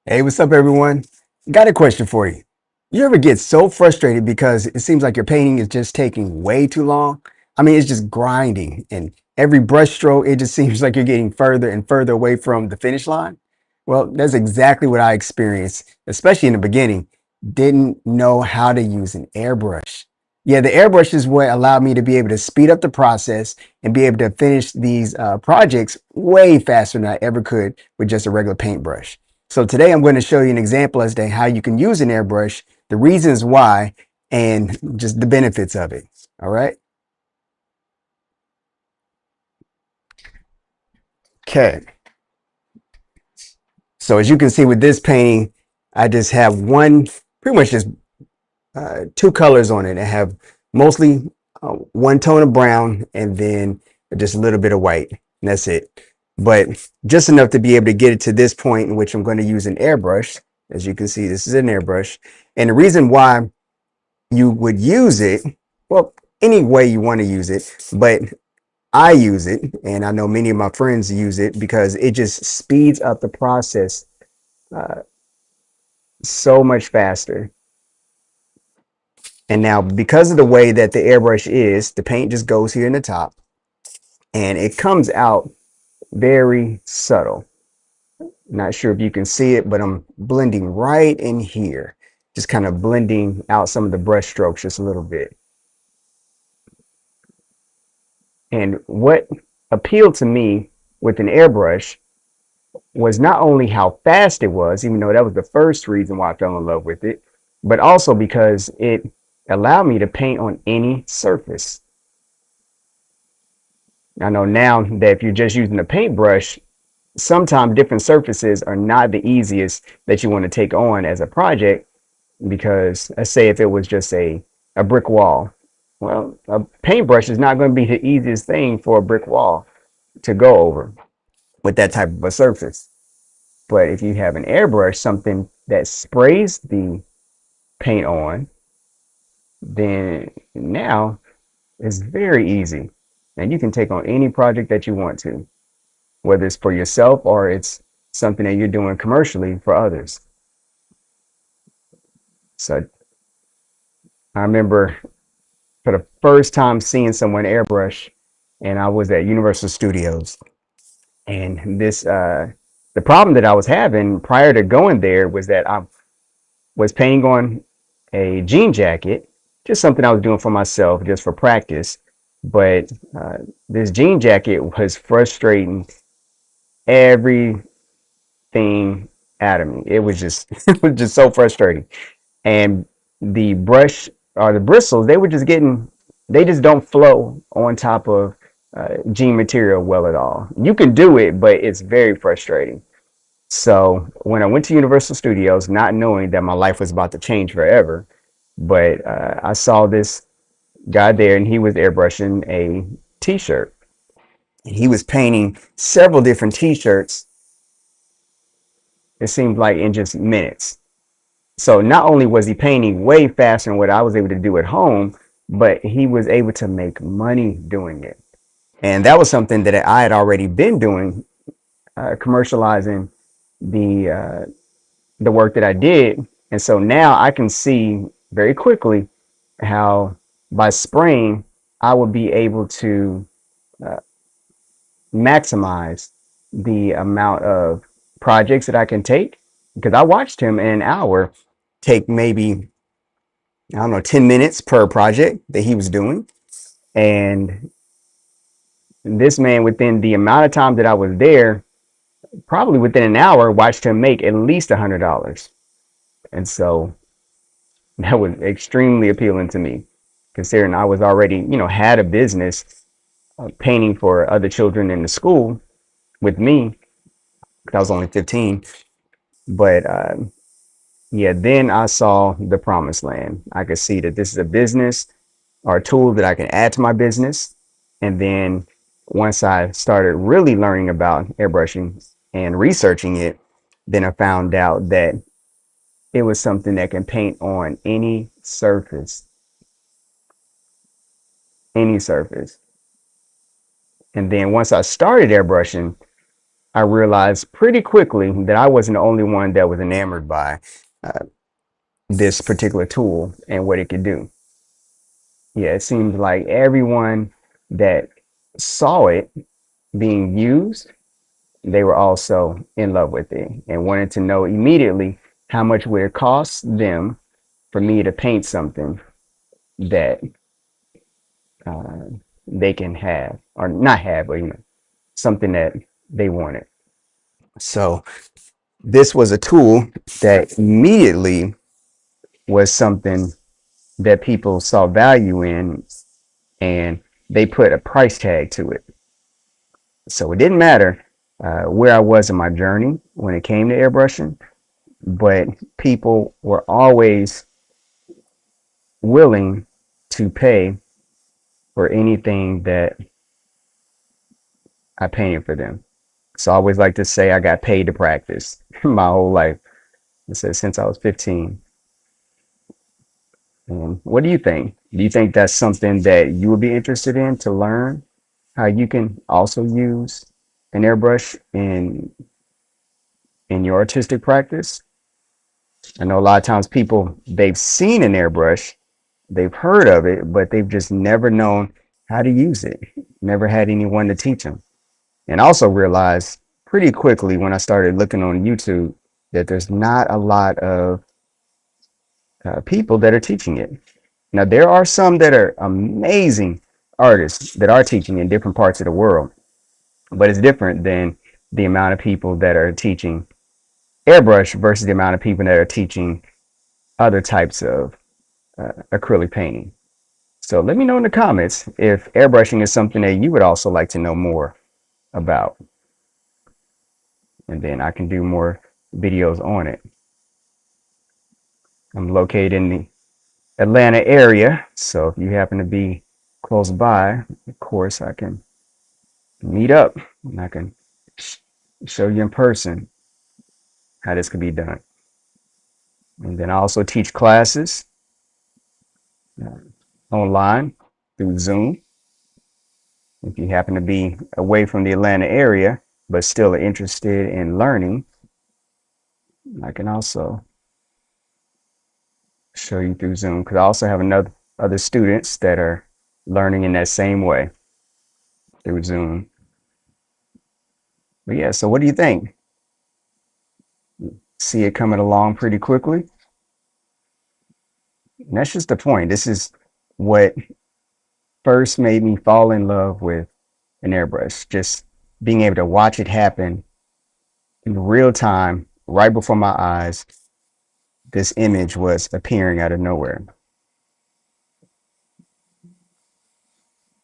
Hey, what's up, everyone? Got a question for you. You ever get so frustrated because it seems like your painting is just taking way too long? I mean, it's just grinding, and every brush stroke, it just seems like you're getting further and further away from the finish line. Well, that's exactly what I experienced, especially in the beginning. Didn't know how to use an airbrush. Yeah, the airbrush is what allowed me to be able to speed up the process and be able to finish these projects way faster than I ever could with just a regular paintbrush. So today I'm going to show you an example as to how you can use an airbrush, the reasons why, and just the benefits of it. All right. Okay. So as you can see with this painting, I just have pretty much just two colors on it. I have mostly one tone of brown and then just a little bit of white. And that's it. But just enough to be able to get it to this point in which I'm going to use an airbrush. As you can see, this is an airbrush. And the reason why you would use it, well, any way you want to use it, but I use it, and I know many of my friends use it because it just speeds up the process uh, so much faster. And now, because of the way that the airbrush is, the paint just goes here in the top and it comes out very subtle. Not sure if you can see it, but I'm blending right in here, just kind of blending out some of the brush strokes just a little bit. And what appealed to me with an airbrush was not only how fast it was, even though that was the first reason why I fell in love with it, but also because it allowed me to paint on any surface. I know now that if you're just using a paintbrush, sometimes different surfaces are not the easiest that you want to take on as a project because let's say if it was just a brick wall, well, a paintbrush is not going to be the easiest thing for a brick wall to go over with that type of a surface. But if you have an airbrush, something that sprays the paint on, then now it's very easy. And you can take on any project that you want to, whether it's for yourself or it's something that you're doing commercially for others. So I remember for the first time seeing someone airbrush, and I was at Universal Studios. And the problem that I was having prior to going there was that I was painting on a jean jacket, just something I was doing for myself, just for practice. But this jean jacket was frustrating everything out of me. It was just it was just so frustrating. And the brush or the bristles, they just don't flow on top of jean material well at all. You can do it, but it's very frustrating. So when I went to Universal Studios, not knowing that my life was about to change forever, but I saw this guy there and he was airbrushing a t-shirt. He was painting several different t-shirts, it seemed like in just minutes. So not only was he painting way faster than what I was able to do at home, but he was able to make money doing it. And that was something that I had already been doing, commercializing the work that I did. And so now I can see very quickly how by spring I would be able to uh, maximize the amount of projects that I can take because I watched him in an hour take maybe, I don't know, 10 minutes per project that he was doing. And this man, within the amount of time that I was there, probably within an hour, watched him make at least $100. And so that was extremely appealing to me, considering I was already, had a business painting for other children in the school with me, because I was only 15. But yeah, then I saw the promised land. I could see that this is a business or a tool that I can add to my business. And then once I started really learning about airbrushing and researching it, then I found out that it was something that can paint on any surface, any surface. And then once I started airbrushing, I realized pretty quickly that I wasn't the only one that was enamored by uh, this particular tool and what it could do. Yeah, it seemed like everyone that saw it being used, they were also in love with it and wanted to know immediately how much would it cost them for me to paint something that uh, they can have or not have, but something that they wanted. So this was a tool that immediately was something that people saw value in, and they put a price tag to it. So it didn't matter where I was in my journey when it came to airbrushing, but people were always willing to pay for anything that I painted for them. So I always like to say I got paid to practice my whole life. I said since I was 15. And what do you think? Do you think that's something that you would be interested in to learn how you can also use an airbrush in your artistic practice? I know a lot of times people, they've seen an airbrush, they've heard of it, but they've just never known how to use it. Never had anyone to teach them. And also realized pretty quickly when I started looking on YouTube that there's not a lot of people that are teaching it. Now, there are some that are amazing artists that are teaching in different parts of the world, but it's different than the amount of people that are teaching airbrush versus the amount of people that are teaching other types of acrylic painting. So let me know in the comments if airbrushing is something that you would also like to know more about, and then I can do more videos on it. I'm located in the Atlanta area, so if you happen to be close by, of course, I can meet up and I can show you in person how this can be done. And then I also teach classes uh, online through Zoom. If you happen to be away from the Atlanta area, but still interested in learning, I can also show you through Zoom because I also have other students that are learning in that same way through Zoom. But yeah, so what do you think? See it coming along pretty quickly? And that's just the point. This is what first made me fall in love with an airbrush. Just being able to watch it happen in real time, right before my eyes. This image was appearing out of nowhere.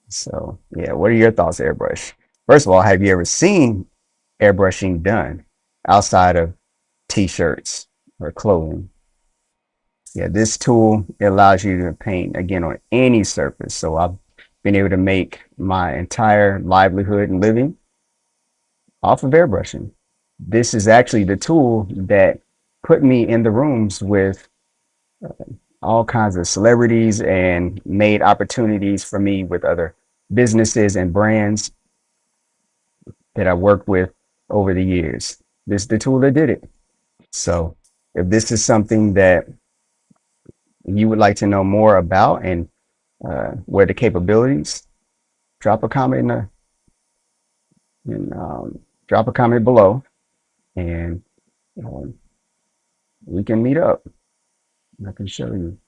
So yeah, what are your thoughts, airbrush? First of all, have you ever seen airbrushing done outside of t-shirts or clothing? Yeah, this tool, it allows you to paint again on any surface. So I've been able to make my entire livelihood and living off of airbrushing. This is actually the tool that put me in the rooms with all kinds of celebrities and made opportunities for me with other businesses and brands that I worked with over the years. This is the tool that did it. So if this is something that you would like to know more about and what are the capabilities, drop a comment drop a comment below, and um, we can meet up. I can show you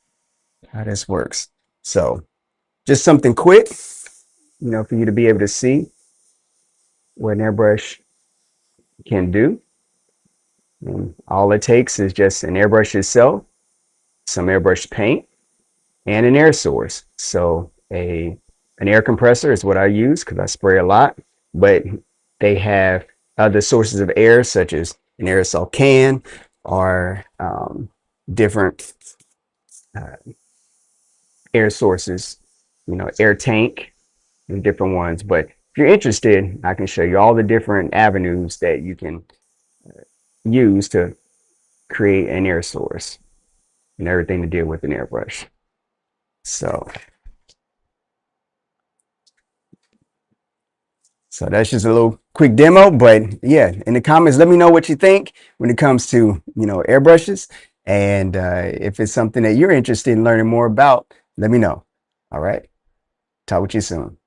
how this works. So just something quick, for you to be able to see what an airbrush can do. And all it takes is just an airbrush itself, some airbrush paint, and an air source. So an air compressor is what I use because I spray a lot, but they have other sources of air such as an aerosol can or different uh, air sources, air tank and different ones. But if you're interested, I can show you all the different avenues that you can use to create an air source and everything to deal with an airbrush. So So that's just a little quick demo, but yeah, in the comments, let me know what you think when it comes to, airbrushes. And if it's something that you're interested in learning more about, let me know. All right. Talk with you soon.